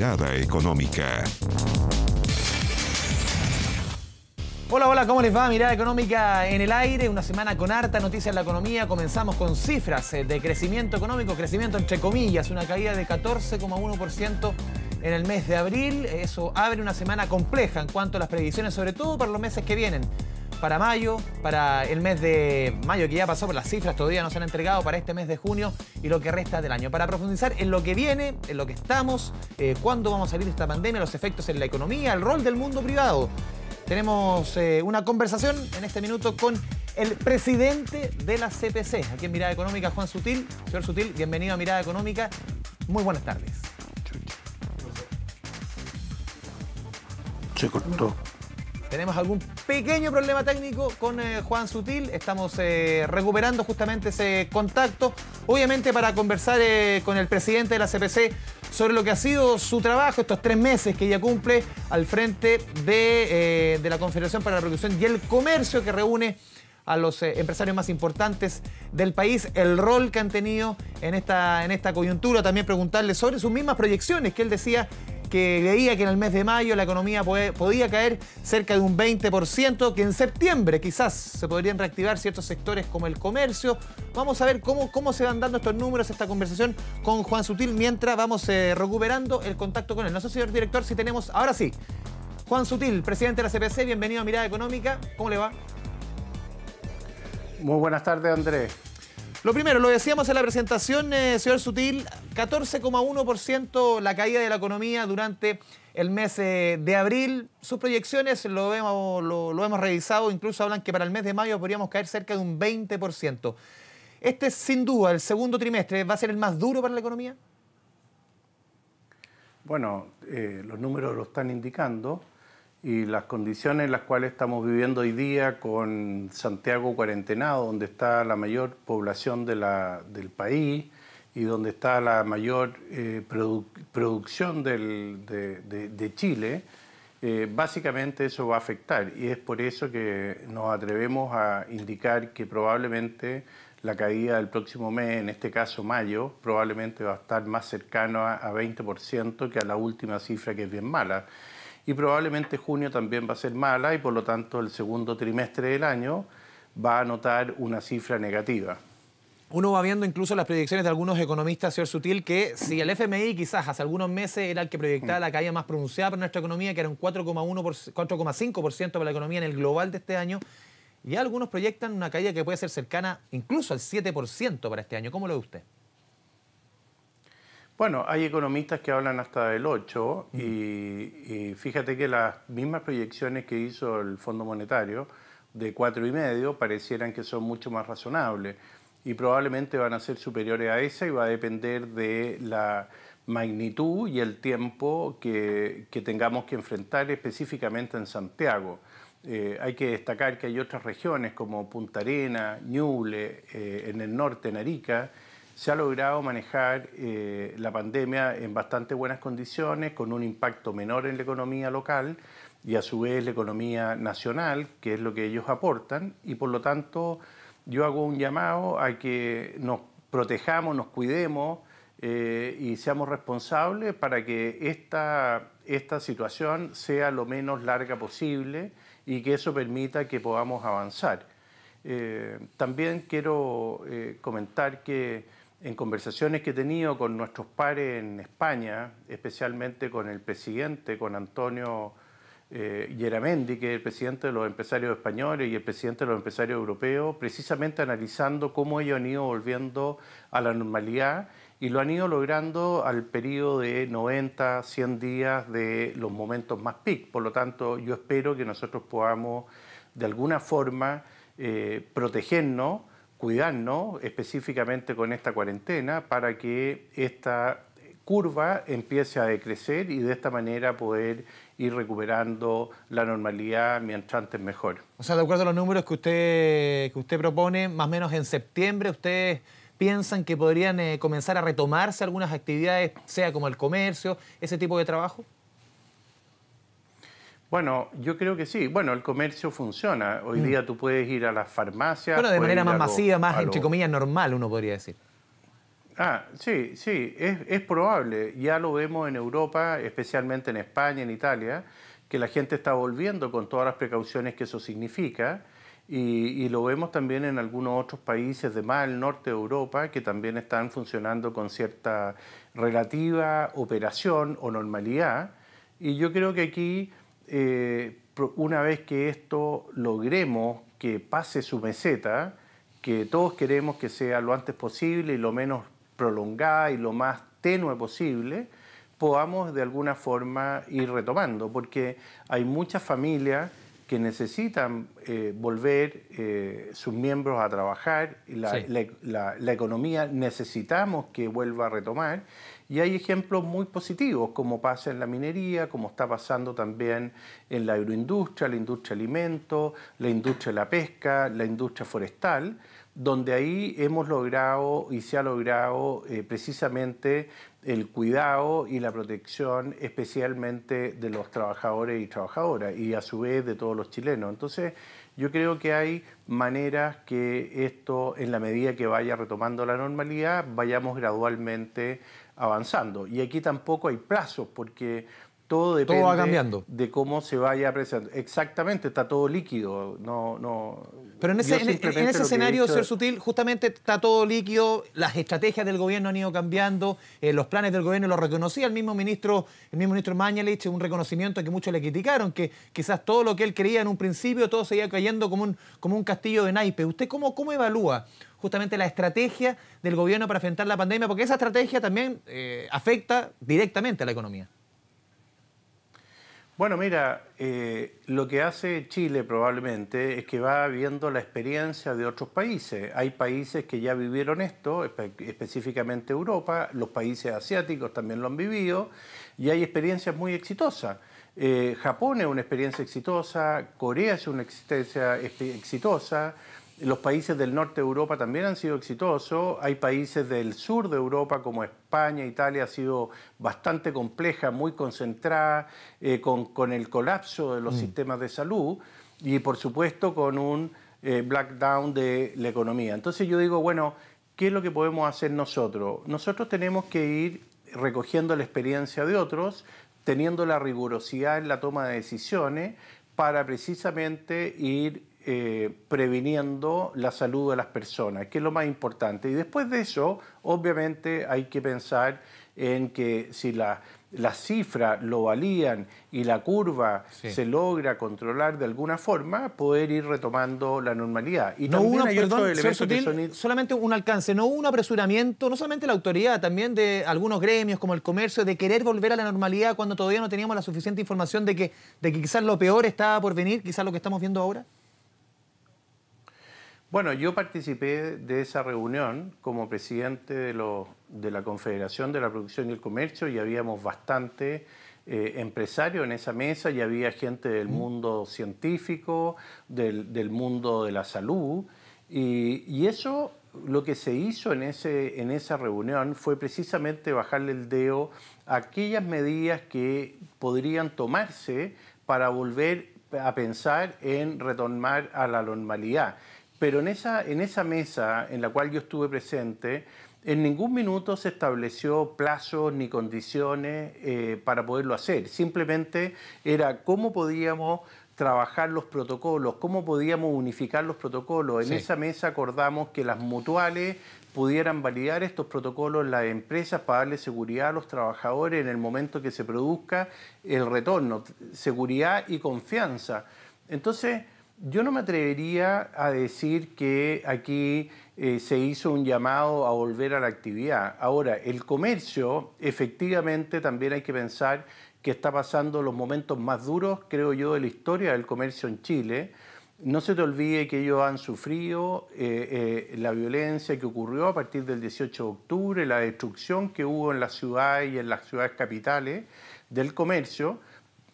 Mirada Económica. Hola, hola, ¿cómo les va? Mirada Económica en el aire, una semana con harta noticia en la economía. Comenzamos con cifras de crecimiento económico, crecimiento entre comillas, una caída de 14,1% en el mes de abril. Eso abre una semana compleja en cuanto a las previsiones, sobre todo para los meses que vienen. Para mayo, para el mes de mayo que ya pasó, pero las cifras todavía no se han entregado, para este mes de junio y lo que resta del año. Para profundizar en lo que viene, en lo que estamos, cuándo vamos a salir de esta pandemia, los efectos en la economía, el rol del mundo privado. Tenemos una conversación en este minuto con el presidente de la CPC, aquí en Mirada Económica, Juan Sutil. Señor Sutil, bienvenido a Mirada Económica. Muy buenas tardes. Se cortó. Tenemos algún pequeño problema técnico con Juan Sutil. Estamos recuperando justamente ese contacto. Obviamente para conversar con el presidente de la CPC sobre lo que ha sido su trabajo estos 3 meses que ya cumple al frente de la Confederación para la Producción y el Comercio, que reúne a los empresarios más importantes del país, el rol que han tenido en esta coyuntura. También preguntarle sobre sus mismas proyecciones, que él decía que veía que en el mes de mayo la economía podía caer cerca de un 20%, que en septiembre quizás se podrían reactivar ciertos sectores como el comercio. Vamos a ver cómo se van dando estos números, esta conversación con Juan Sutil, mientras vamos recuperando el contacto con él. No sé, señor director, si tenemos... Ahora sí. Juan Sutil, presidente de la CPC, bienvenido a Mirada Económica. ¿Cómo le va? Muy buenas tardes, Andrés. Lo primero, lo decíamos en la presentación, señor Sutil, 14,1% la caída de la economía durante el mes de abril. Sus proyecciones lo hemos revisado, incluso hablan que para el mes de mayo podríamos caer cerca de un 20%. Este, sin duda, el segundo trimestre, ¿va a ser el más duro para la economía? Bueno, los números lo están indicando y las condiciones en las cuales estamos viviendo hoy día con Santiago cuarentenado, donde está la mayor población del país y donde está la mayor producción de Chile, básicamente eso va a afectar, y es por eso que nos atrevemos a indicar que probablemente la caída del próximo mes, en este caso mayo, probablemente va a estar más cercano a 20% que a la última cifra, que es bien mala. Y probablemente junio también va a ser mala, y por lo tanto el segundo trimestre del año va a notar una cifra negativa. Uno va viendo incluso las proyecciones de algunos economistas, señor Sutil, que si el FMI quizás hace algunos meses era el que proyectaba la caída más pronunciada para nuestra economía, que era un 4,5% para la economía en el global de este año, ya algunos proyectan una caída que puede ser cercana incluso al 7% para este año. ¿Cómo lo ve usted? Bueno, hay economistas que hablan hasta del 8 y fíjate que las mismas proyecciones que hizo el Fondo Monetario de 4,5 parecieran que son mucho más razonables y probablemente van a ser superiores a esa, y va a depender de la magnitud y el tiempo que tengamos que enfrentar específicamente en Santiago. Hay que destacar que hay otras regiones como Punta Arenas, Ñuble, en el norte, en Arica. Se ha logrado manejar la pandemia en bastante buenas condiciones, con un impacto menor en la economía local y a su vez la economía nacional, que es lo que ellos aportan, y por lo tanto yo hago un llamado a que nos protejamos, nos cuidemos y seamos responsables para que esta situación sea lo menos larga posible y que eso permita que podamos avanzar. También quiero comentar que en conversaciones que he tenido con nuestros pares en España, especialmente con el presidente, con Antonio Geramendi, que es el presidente de los empresarios españoles y el presidente de los empresarios europeos, precisamente analizando cómo ellos han ido volviendo a la normalidad y lo han ido logrando al periodo de 90, 100 días de los momentos más peak. Por lo tanto, yo espero que nosotros podamos de alguna forma protegernos, cuidarnos específicamente con esta cuarentena, para que esta curva empiece a decrecer y de esta manera poder ir recuperando la normalidad mientras antes mejor. O sea, de acuerdo a los números que usted propone, más o menos en septiembre, ¿ustedes piensan que podrían comenzar a retomarse algunas actividades, sea como el comercio, ese tipo de trabajo? Bueno, yo creo que sí. Bueno, el comercio funciona. Hoy día tú puedes ir a las farmacias. Bueno, de manera más masiva, más entre comillas normal, uno podría decir. Sí, sí, es probable. Ya lo vemos en Europa, especialmente en España, en Italia, que la gente está volviendo con todas las precauciones que eso significa. Y lo vemos también en algunos otros países de más al norte de Europa que también están funcionando con cierta relativa operación o normalidad. Y yo creo que aquí, una vez que esto logremos que pase su meseta, que todos queremos que sea lo antes posible y lo menos prolongada y lo más tenue posible, podamos de alguna forma ir retomando, porque hay muchas familias que necesitan volver sus miembros a trabajar, y la economía necesitamos que vuelva a retomar, y hay ejemplos muy positivos, como pasa en la minería, como está pasando también en la agroindustria, la industria de alimentos, la industria de la pesca, la industria forestal, donde ahí hemos logrado y se ha logrado precisamente el cuidado y la protección especialmente de los trabajadores y trabajadoras y a su vez de todos los chilenos. Entonces yo creo que hay maneras que esto, en la medida que vaya retomando la normalidad, vayamos gradualmente avanzando. Y aquí tampoco hay plazos porque todo depende va cambiando. de cómo se vaya presentando. Exactamente, está todo líquido. Pero en ese escenario, señor Sutil, justamente está todo líquido, las estrategias del gobierno han ido cambiando, los planes del gobierno lo reconocía el mismo ministro Mañalich, un reconocimiento que muchos le criticaron, que quizás todo lo que él creía en un principio, todo seguía cayendo como un castillo de naipes. ¿Usted cómo evalúa justamente la estrategia del gobierno para enfrentar la pandemia? Porque esa estrategia también afecta directamente a la economía. Bueno, mira, lo que hace Chile probablemente es que va viendo la experiencia de otros países. Hay países que ya vivieron esto, específicamente Europa, los países asiáticos también lo han vivido, y hay experiencias muy exitosas. Japón es una experiencia exitosa, Corea es una experiencia exitosa, los países del norte de Europa también han sido exitosos, hay países del sur de Europa como España, Italia, ha sido bastante compleja, muy concentrada, con el colapso de los sistemas de salud y por supuesto con un blackdown de la economía. Entonces yo digo, bueno, ¿qué es lo que podemos hacer nosotros? Nosotros tenemos que ir recogiendo la experiencia de otros, teniendo la rigurosidad en la toma de decisiones para precisamente ir previniendo la salud de las personas, que es lo más importante. Y después de eso, obviamente, hay que pensar en que si las cifras lo valían y la curva se logra controlar de alguna forma, poder ir retomando la normalidad. Y también hay otros elementos que son... Solamente un alcance, no hubo un apresuramiento, no solamente la autoridad, también de algunos gremios como el comercio, de querer volver a la normalidad cuando todavía no teníamos la suficiente información de que quizás lo peor estaba por venir, quizás lo que estamos viendo ahora. Bueno, yo participé de esa reunión como presidente de la Confederación de la Producción y el Comercio y habíamos bastante empresarios en esa mesa y había gente del mundo científico, del mundo de la salud y eso, lo que se hizo en esa reunión fue precisamente bajarle el dedo a aquellas medidas que podrían tomarse para volver a pensar en retornar a la normalidad. Pero en esa mesa en la cual yo estuve presente, en ningún minuto se estableció plazos ni condiciones para poderlo hacer. Simplemente era cómo podíamos trabajar los protocolos, cómo podíamos unificar los protocolos. En esa mesa acordamos que las mutuales pudieran validar estos protocolos en las empresas para darle seguridad a los trabajadores en el momento que se produzca el retorno, seguridad y confianza. Entonces, yo no me atrevería a decir que aquí se hizo un llamado a volver a la actividad. Ahora, el comercio, efectivamente, también hay que pensar que está pasando los momentos más duros, creo yo, de la historia del comercio en Chile. No se te olvide que ellos han sufrido la violencia que ocurrió a partir del 18 de octubre, la destrucción que hubo en las ciudades y en las ciudades capitales del comercio,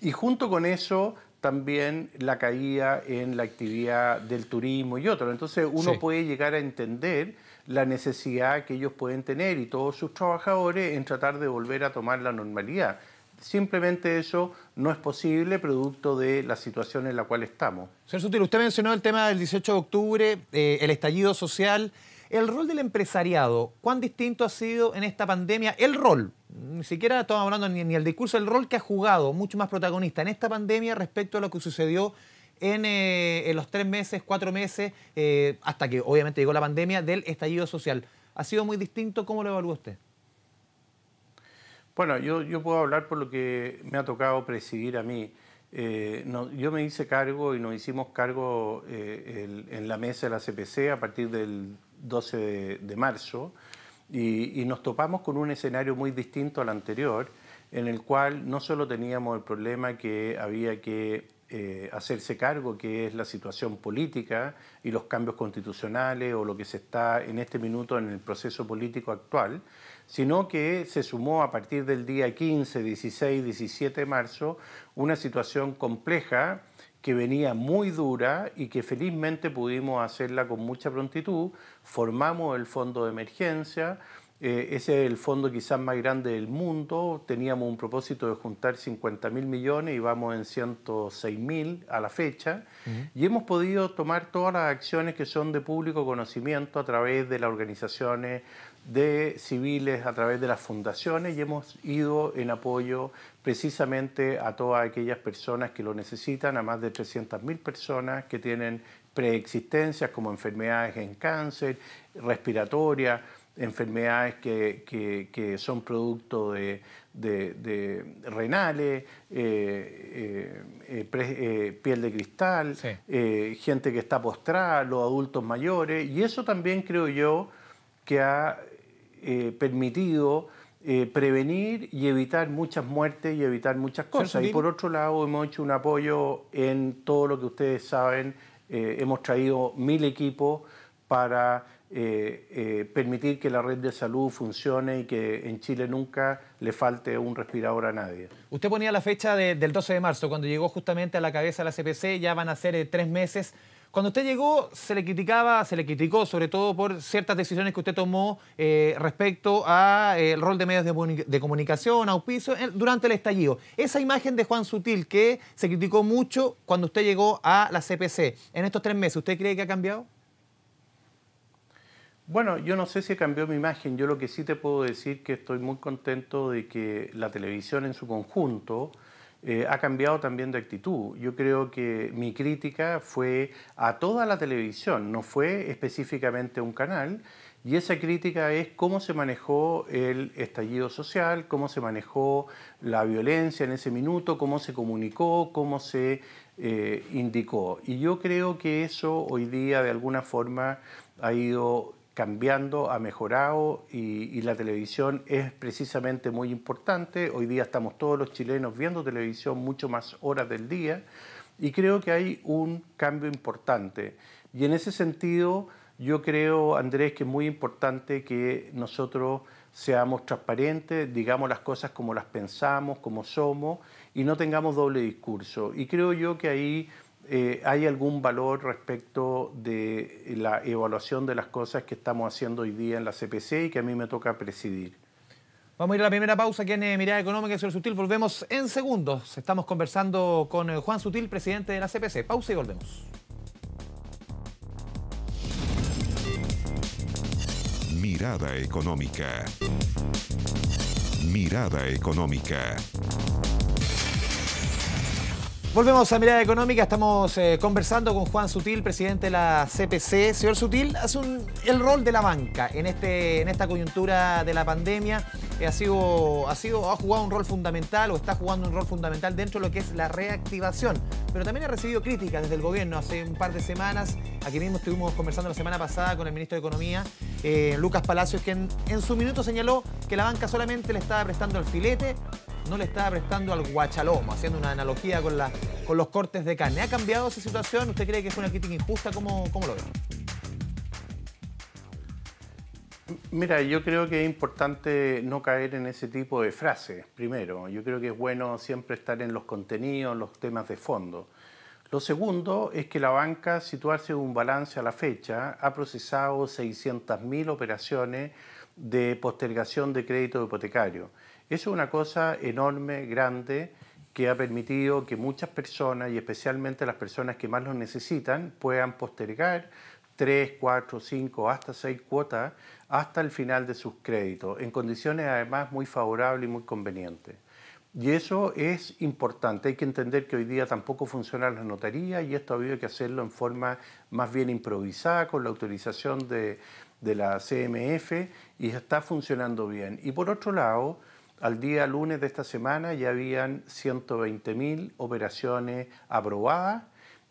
y junto con eso también la caída en la actividad del turismo y otros. Entonces uno puede llegar a entender la necesidad que ellos pueden tener y todos sus trabajadores en tratar de volver a tomar la normalidad. Simplemente eso no es posible producto de la situación en la cual estamos. Señor Sutil, usted mencionó el tema del 18 de octubre, el estallido social. El rol del empresariado, ¿cuán distinto ha sido en esta pandemia? El rol, ni siquiera estamos hablando ni el discurso, el rol que ha jugado, mucho más protagonista en esta pandemia respecto a lo que sucedió en los 3 meses, 4 meses, hasta que obviamente llegó la pandemia del estallido social. ¿Ha sido muy distinto? ¿Cómo lo evalúa usted? Bueno, yo puedo hablar por lo que me ha tocado presidir a mí. Yo me hice cargo y nos hicimos cargo en la mesa de la CPC a partir del 12 de marzo y nos topamos con un escenario muy distinto al anterior, en el cual no solo teníamos el problema que había que hacerse cargo, que es la situación política y los cambios constitucionales o lo que se está en este minuto en el proceso político actual, sino que se sumó a partir del día 15, 16, 17 de marzo una situación compleja que venía muy dura y que felizmente pudimos hacerla con mucha prontitud. Formamos el fondo de emergencia. Ese es el fondo quizás más grande del mundo. Teníamos un propósito de juntar 50.000 millones y vamos en 106.000 a la fecha. Y hemos podido tomar todas las acciones que son de público conocimiento a través de las organizaciones de civiles, a través de las fundaciones, y hemos ido en apoyo precisamente a todas aquellas personas que lo necesitan, a más de 300.000 personas que tienen preexistencias como enfermedades en cáncer, respiratorias, enfermedades que son producto de renales, piel de cristal, sí. Gente que está postrada, los adultos mayores, y eso también creo yo que ha permitido prevenir y evitar muchas muertes y evitar muchas cosas. Y por otro lado hemos hecho un apoyo en todo lo que ustedes saben, hemos traído 1.000 equipos para permitir que la red de salud funcione y que en Chile nunca le falte un respirador a nadie. Usted ponía la fecha del 12 de marzo, cuando llegó justamente a la cabeza de la CPC, ya van a ser 3 meses. Cuando usted llegó, se le criticó sobre todo por ciertas decisiones que usted tomó respecto al rol de medios de comunicación, auspicio, durante el estallido. Esa imagen de Juan Sutil que se criticó mucho cuando usted llegó a la CPC, en estos 3 meses, ¿usted cree que ha cambiado? Bueno, yo no sé si cambió mi imagen. Yo lo que sí te puedo decir que estoy muy contento de que la televisión en su conjunto ha cambiado también de actitud. Yo creo que mi crítica fue a toda la televisión, no fue específicamente a un canal, y esa crítica es cómo se manejó el estallido social, cómo se manejó la violencia en ese minuto, cómo se comunicó, cómo se indicó. Y yo creo que eso hoy día de alguna forma ha ido cambiando, ha mejorado y la televisión es precisamente muy importante. Hoy día estamos todos los chilenos viendo televisión mucho más horas del día y creo que hay un cambio importante. Y en ese sentido yo creo, Andrés, que es muy importante que nosotros seamos transparentes, digamos las cosas como las pensamos, como somos y no tengamos doble discurso. Y creo yo que ahí hay algún valor respecto de la evaluación de las cosas que estamos haciendo hoy día en la CPC y que a mí me toca presidir. Vamos a ir a la primera pausa aquí en Mirada Económica, señor Sutil. Volvemos en segundos. Estamos conversando con Juan Sutil, presidente de la CPC. Pausa y volvemos. Mirada Económica. Mirada Económica. Volvemos a Mirada Económica, estamos conversando con Juan Sutil, presidente de la CPC. Señor Sutil, el rol de la banca en esta coyuntura de la pandemia ha jugado un rol fundamental o está jugando un rol fundamental dentro de lo que es la reactivación, pero también ha recibido críticas desde el gobierno. Hace un par de semanas, aquí mismo estuvimos conversando la semana pasada con el ministro de Economía, Lucas Palacios, quien en su minuto señaló que la banca solamente le estaba prestando al filete, no le estaba prestando al guachalomo, haciendo una analogía con los cortes de carne. ¿Ha cambiado esa situación? ¿Usted cree que es una crítica injusta? ¿Cómo lo ve? Mira, yo creo que es importante no caer en ese tipo de frases, primero. Yo creo que es bueno siempre estar en los contenidos, en los temas de fondo. Lo segundo es que la banca, situarse en un balance a la fecha, ha procesado 600.000 operaciones de postergación de crédito hipotecario. Eso es una cosa enorme, grande, que ha permitido que muchas personas, y especialmente las personas que más lo necesitan, puedan postergar 3, 4, 5, hasta 6 cuotas hasta el final de sus créditos, en condiciones además muy favorables y muy convenientes. Y eso es importante, hay que entender que hoy día tampoco funcionan las notarías y esto ha habido que hacerlo en forma más bien improvisada con la autorización de la CMF y está funcionando bien. Y por otro lado, al día lunes de esta semana ya habían 120.000 operaciones aprobadas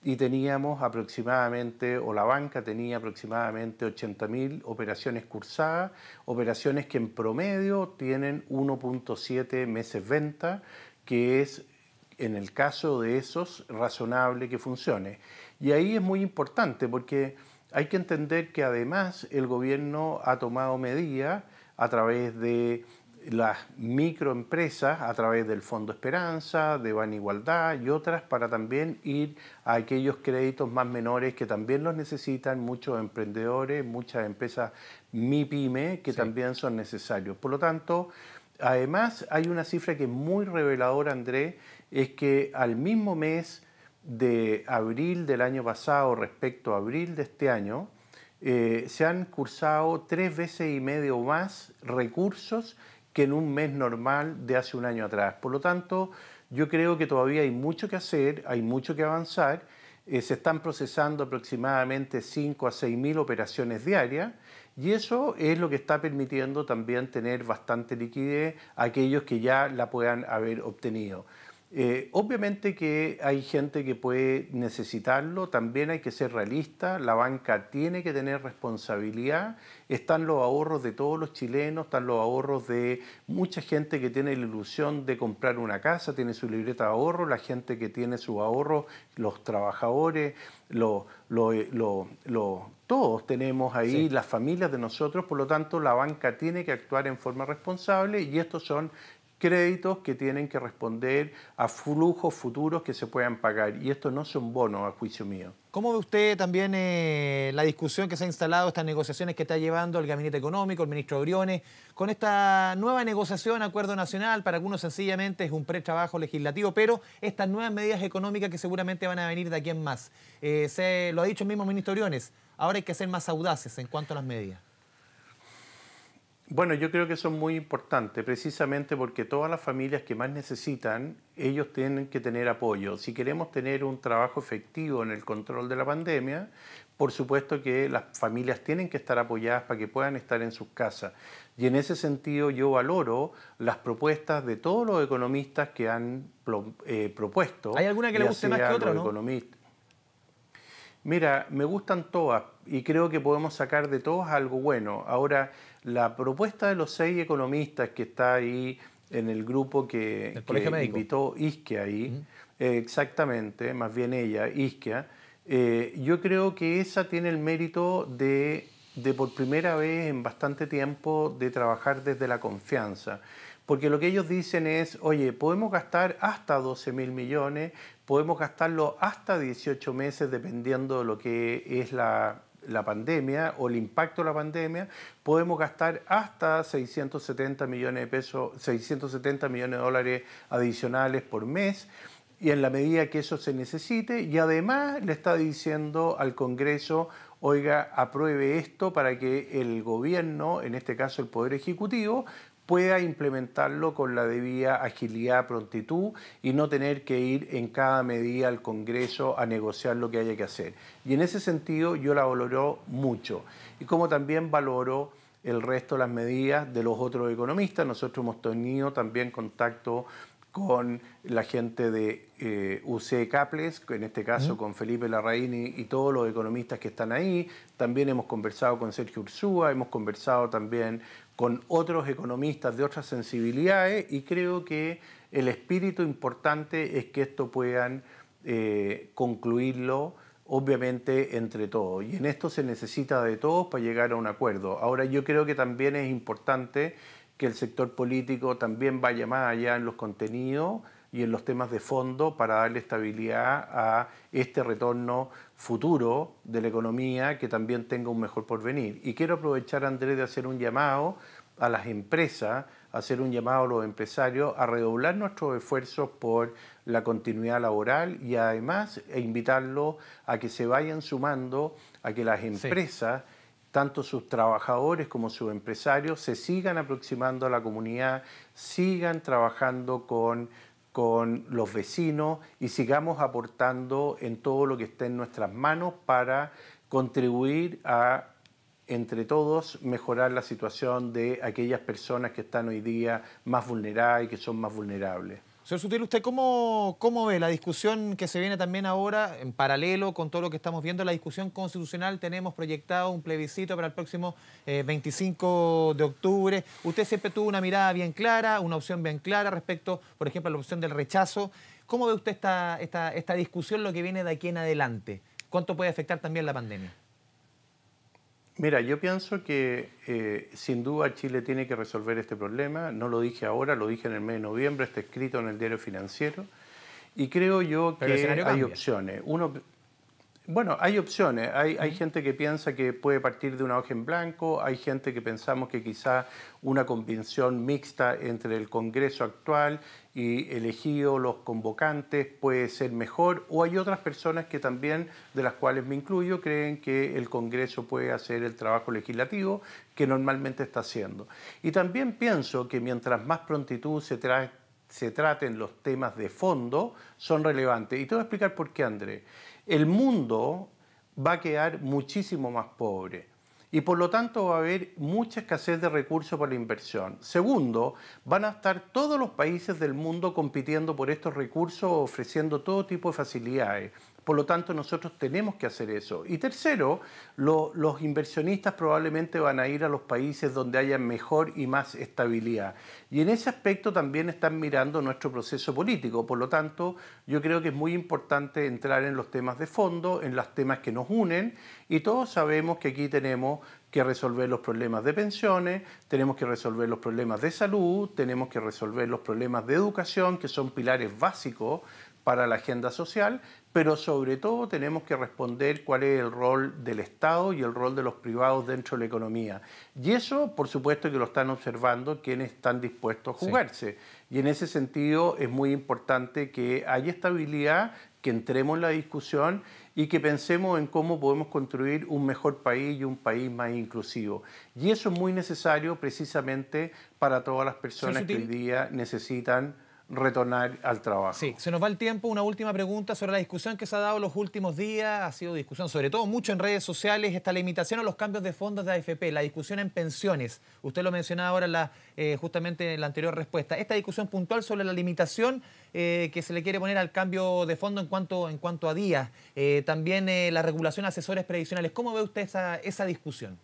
y teníamos aproximadamente, o la banca tenía aproximadamente 80.000 operaciones cursadas, operaciones que en promedio tienen 1.7 meses venta, que es, en el caso de esos, razonable que funcione. Y ahí es muy importante porque hay que entender que además el gobierno ha tomado medidas a través de las microempresas, a través del Fondo Esperanza, de Ban Igualdad y otras, para también ir a aquellos créditos más menores que también los necesitan muchos emprendedores, muchas empresas MIPYME que también son necesarios. Por lo tanto, además hay una cifra que es muy reveladora, Andrés, es que al mismo mes de abril del año pasado respecto a abril de este año, se han cursado 3 veces y medio más recursos que en un mes normal de hace un año atrás. Por lo tanto, yo creo que todavía hay mucho que hacer, hay mucho que avanzar. Se están procesando aproximadamente 5 a 6.000 operaciones diarias y eso es lo que está permitiendo también tener bastante liquidez a aquellos que ya la puedan haber obtenido. Obviamente que hay gente que puede necesitarlo, también hay que ser realista, la banca tiene que tener responsabilidad, están los ahorros de todos los chilenos, están los ahorros de mucha gente que tiene la ilusión de comprar una casa, tiene su libreta de ahorro, la gente que tiene su ahorro, los trabajadores, todos tenemos ahí las familias de nosotros, por lo tanto la banca tiene que actuar en forma responsable y estos son créditos que tienen que responder a flujos futuros que se puedan pagar. Y estos no son bonos, a juicio mío. ¿Cómo ve usted también la discusión que se ha instalado, estas negociaciones que está llevando el Gabinete Económico, el ministro Briones, con esta nueva negociación, acuerdo nacional? Para algunos sencillamente es un pretrabajo legislativo, pero estas nuevas medidas económicas que seguramente van a venir de aquí en más. Lo ha dicho el mismo ministro Briones, ahora hay que ser más audaces en cuanto a las medidas. Bueno, yo creo que son muy importantes, precisamente porque todas las familias que más necesitan, ellos tienen que tener apoyo. Si queremos tener un trabajo efectivo en el control de la pandemia, por supuesto que las familias tienen que estar apoyadas para que puedan estar en sus casas. Y en ese sentido yo valoro las propuestas de todos los economistas que han propuesto. ¿Hay alguna que le guste más que otra, no? Mira, me gustan todas y creo que podemos sacar de todas algo bueno. Ahora, la propuesta de los 6 economistas que está ahí en el grupo que invitó Isquia ahí, exactamente, más bien ella, Isquia, yo creo que esa tiene el mérito de por primera vez en bastante tiempo de trabajar desde la confianza. Porque lo que ellos dicen es, oye, podemos gastar hasta 12.000 millones, podemos gastarlo hasta 18 meses dependiendo de lo que es la pandemia o el impacto de la pandemia, podemos gastar hasta 670 millones de pesos, 670 millones de dólares adicionales por mes, y en la medida que eso se necesite, y además le está diciendo al Congreso, oiga, apruebe esto para que el gobierno, en este caso el Poder Ejecutivo, pueda implementarlo con la debida agilidad, prontitud y no tener que ir en cada medida al Congreso a negociar lo que haya que hacer. Y en ese sentido yo la valoro mucho. Y como también valoro el resto de las medidas de los otros economistas, nosotros hemos tenido también contacto con la gente de UC Caples, en este caso con Felipe Larraín y todos los economistas que están ahí. También hemos conversado con Sergio Ursúa, hemos conversado también con otros economistas de otras sensibilidades y creo que el espíritu importante es que esto puedan concluirlo obviamente entre todos. Y en esto se necesita de todos para llegar a un acuerdo. Ahora yo creo que también es importante que el sector político también vaya más allá en los contenidos y en los temas de fondo para darle estabilidad a este retorno futuro de la economía que también tenga un mejor porvenir. Y quiero aprovechar, Andrés, de hacer un llamado a las empresas, hacer un llamado a los empresarios a redoblar nuestros esfuerzos por la continuidad laboral y además invitarlos a que se vayan sumando a que las empresas, tanto sus trabajadores como sus empresarios, se sigan aproximando a la comunidad, sigan trabajando con los vecinos y sigamos aportando en todo lo que esté en nuestras manos para contribuir a, entre todos, mejorar la situación de aquellas personas que están hoy día más vulneradas y que son más vulnerables. Señor Sutil, ¿usted cómo ve la discusión que se viene también ahora, en paralelo con todo lo que estamos viendo, la discusión constitucional? Tenemos proyectado un plebiscito para el próximo 25 de octubre. Usted siempre tuvo una mirada bien clara, una opción bien clara respecto, por ejemplo, a la opción del rechazo. ¿Cómo ve usted esta discusión, lo que viene de aquí en adelante? ¿Cuánto puede afectar también la pandemia? Mira, yo pienso que sin duda Chile tiene que resolver este problema. No lo dije ahora, lo dije en el mes de noviembre, está escrito en el Diario Financiero. Y creo yo que hay opciones. Hay opciones. Hay gente que piensa que puede partir de una hoja en blanco, hay gente que pensamos que quizá una convención mixta entre el Congreso actual y elegidos los convocantes puede ser mejor, o hay otras personas que también, de las cuales me incluyo, creen que el Congreso puede hacer el trabajo legislativo que normalmente está haciendo. Y también pienso que mientras más prontitud se traten los temas de fondo, son relevantes. Y te voy a explicar por qué, Andrés. El mundo va a quedar muchísimo más pobre y por lo tanto va a haber mucha escasez de recursos para la inversión. Segundo, van a estar todos los países del mundo compitiendo por estos recursos, ofreciendo todo tipo de facilidades. Por lo tanto, nosotros tenemos que hacer eso. Y tercero, los inversionistas probablemente van a ir a los países donde haya mejor y más estabilidad. Y en ese aspecto también están mirando nuestro proceso político. Por lo tanto, yo creo que es muy importante entrar en los temas de fondo, en los temas que nos unen. Y todos sabemos que aquí tenemos que resolver los problemas de pensiones, tenemos que resolver los problemas de salud, tenemos que resolver los problemas de educación, que son pilares básicos para la agenda social, pero sobre todo tenemos que responder cuál es el rol del Estado y el rol de los privados dentro de la economía. Y eso, por supuesto, que lo están observando quienes están dispuestos a jugarse. Sí. Y en ese sentido es muy importante que haya estabilidad, que entremos en la discusión y que pensemos en cómo podemos construir un mejor país y un país más inclusivo. Y eso es muy necesario precisamente para todas las personas que hoy día necesitan retornar al trabajo. Sí, se nos va el tiempo. Una última pregunta sobre la discusión que se ha dado los últimos días. Ha sido discusión, sobre todo mucho en redes sociales, esta limitación a los cambios de fondos de AFP, la discusión en pensiones. Usted lo mencionaba ahora justamente en la anterior respuesta. Esta discusión puntual sobre la limitación que se le quiere poner al cambio de fondo en cuanto a días. También la regulación de asesores previsionales. ¿Cómo ve usted esa discusión?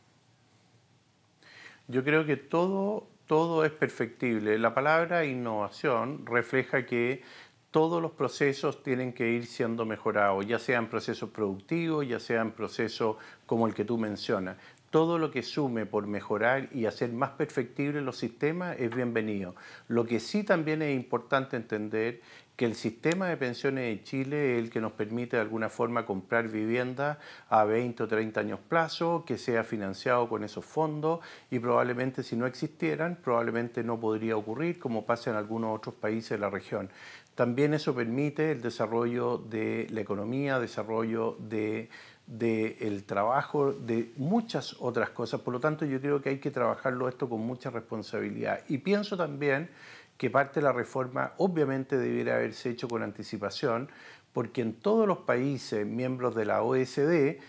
Yo creo que todo es perfectible. La palabra innovación refleja que todos los procesos tienen que ir siendo mejorados, ya sean procesos productivos, ya sean procesos como el que tú mencionas. Todo lo que sume por mejorar y hacer más perfectibles los sistemas es bienvenido. Lo que sí también es importante entender que el sistema de pensiones de Chile es el que nos permite de alguna forma comprar viviendas a 20 o 30 años plazo, que sea financiado con esos fondos y probablemente si no existieran, probablemente no podría ocurrir como pasa en algunos otros países de la región. También eso permite el desarrollo de la economía, desarrollo del trabajo, de muchas otras cosas. Por lo tanto, yo creo que hay que trabajarlo esto con mucha responsabilidad. Y pienso también que parte de la reforma obviamente debiera haberse hecho con anticipación, porque en todos los países miembros de la OECD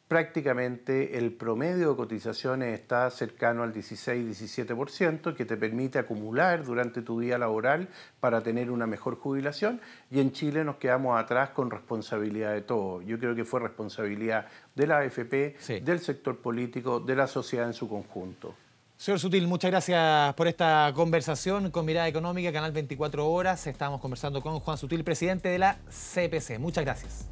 prácticamente el promedio de cotizaciones está cercano al 16-17%, que te permite acumular durante tu vida laboral para tener una mejor jubilación, y en Chile nos quedamos atrás con responsabilidad de todo. Yo creo que fue responsabilidad de la AFP, sí, del sector político, de la sociedad en su conjunto. Señor Sutil, muchas gracias por esta conversación con Mirada Económica, Canal 24 Horas. Estamos conversando con Juan Sutil, presidente de la CPC. Muchas gracias.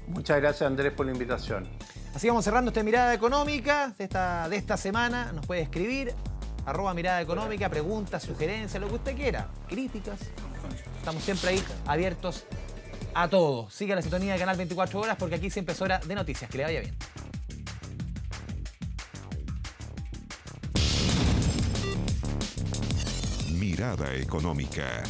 Muchas gracias, Andrés, por la invitación. Así vamos cerrando esta Mirada Económica de esta semana. Nos puede escribir, @Mirada Económica, preguntas, sugerencias, lo que usted quiera, críticas. Estamos siempre ahí abiertos a todo. Siga la sintonía de Canal 24 Horas porque aquí siempre es hora de noticias. Que le vaya bien. Mirada Económica.